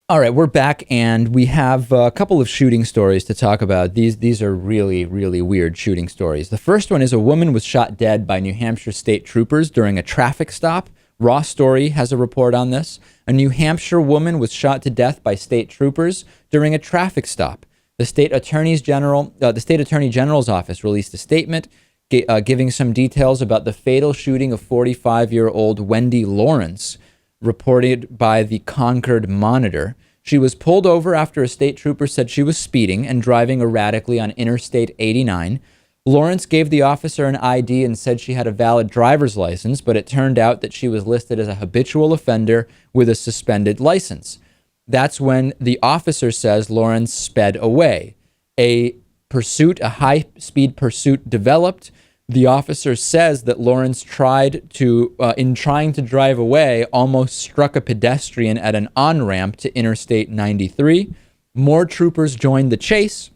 All right, we're back, and we have a couple of shooting stories to talk about. These are really, really weird shooting stories. The first one is a woman was shot dead by New Hampshire State Troopers during a traffic stop. Raw Story has a report on this. A New Hampshire woman was shot to death by state troopers during a traffic stop. The state attorney general's office released a statement giving some details about the fatal shooting of 45-year-old Wendy Lawrence, reported by the Concord Monitor. She was pulled over after a state trooper said she was speeding and driving erratically on Interstate 89. Lawrence gave the officer an ID and said she had a valid driver's license, but it turned out that she was listed as a habitual offender with a suspended license. That's when the officer says Lawrence sped away. A high-speed pursuit developed. The officer says that Lawrence in trying to drive away, almost struck a pedestrian at an on-ramp to Interstate 93. More troopers joined the chase.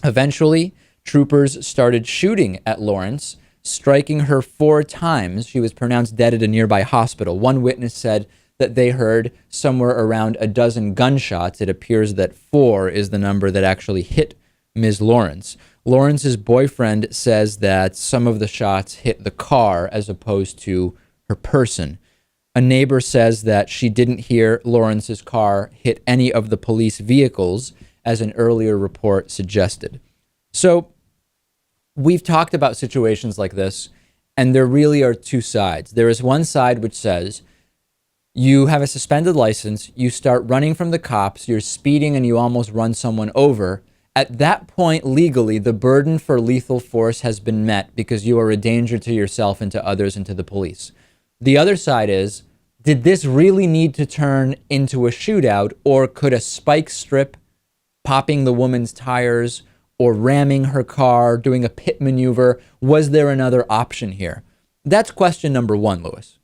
Eventually, troopers started shooting at Lawrence, striking her 4 times. She was pronounced dead at a nearby hospital. One witness said that they heard somewhere around a dozen gunshots. It appears that 4 is the number that actually hit Ms. Lawrence. Lawrence's boyfriend says that some of the shots hit the car as opposed to her person. A neighbor says that she didn't hear Lawrence's car hit any of the police vehicles, as an earlier report suggested. So we've talked about situations like this, and there really are 2 sides. There is one side which says you have a suspended license, you start running from the cops, you're speeding and you almost run someone over. At that point, legally, the burden for lethal force has been met because you are a danger to yourself and to others and to the police. The other side is, did this really need to turn into a shootout, or could a spike strip, popping the woman's tires, or ramming her car, doing a pit maneuver, was there another option here? That's question number 1, Lewis.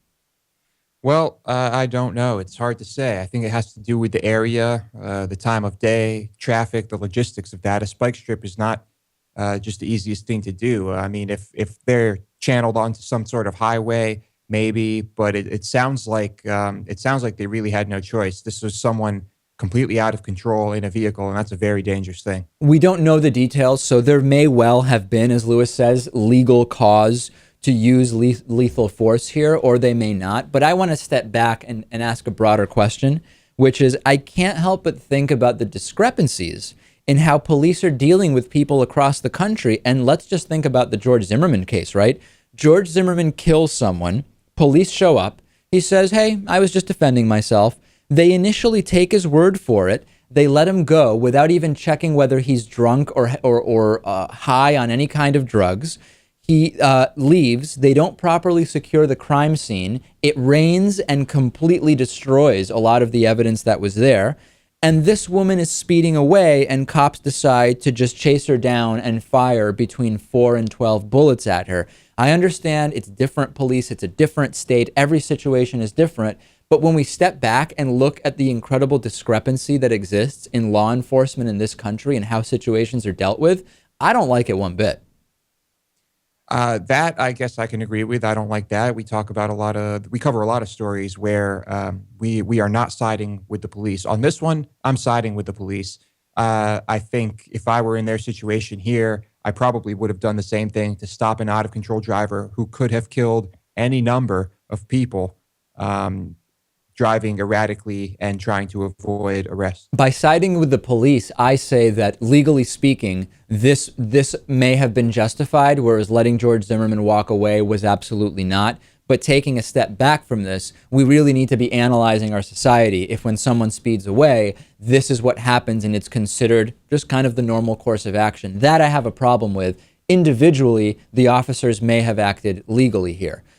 Well, I don't know. It's hard to say. I think it has to do with the area, the time of day, traffic, the logistics of that. A spike strip is not just the easiest thing to do. I mean, if they're channeled onto some sort of highway, maybe, but it sounds like they really had no choice. This was someone completely out of control in a vehicle, and that's a very dangerous thing. We don't know the details, so there may well have been, as Lewis says, legal cause to use lethal force here, or they may not. But I want to step back and ask a broader question, which is, I can't help but think about the discrepancies in how police are dealing with people across the country. And let's just think about the George Zimmerman case, right? George Zimmerman kills someone, police show up, he says, hey, I was just defending myself. They initially take his word for it. They let him go without even checking whether he's drunk or high on any kind of drugs. He leaves. They don't properly secure the crime scene. It rains and completely destroys a lot of the evidence that was there. And this woman is speeding away, and cops decide to just chase her down and fire between 4 and 12 bullets at her. I understand it's different police. It's a different state. Every situation is different. But when we step back and look at the incredible discrepancy that exists in law enforcement in this country and how situations are dealt with, I don't like it one bit. That I guess I can agree with. I don't like that. We cover a lot of stories where we are not siding with the police. On this one, I'm siding with the police. I think if I were in their situation here, I probably would have done the same thing to stop an out of control driver who could have killed any number of people, driving erratically and trying to avoid arrest. By siding with the police, I say that legally speaking, this may have been justified, whereas letting George Zimmerman walk away was absolutely not. But taking a step back from this, we really need to be analyzing our society. If when someone speeds away, this is what happens and it's considered just kind of the normal course of action. That I have a problem with. Individually, the officers may have acted legally here.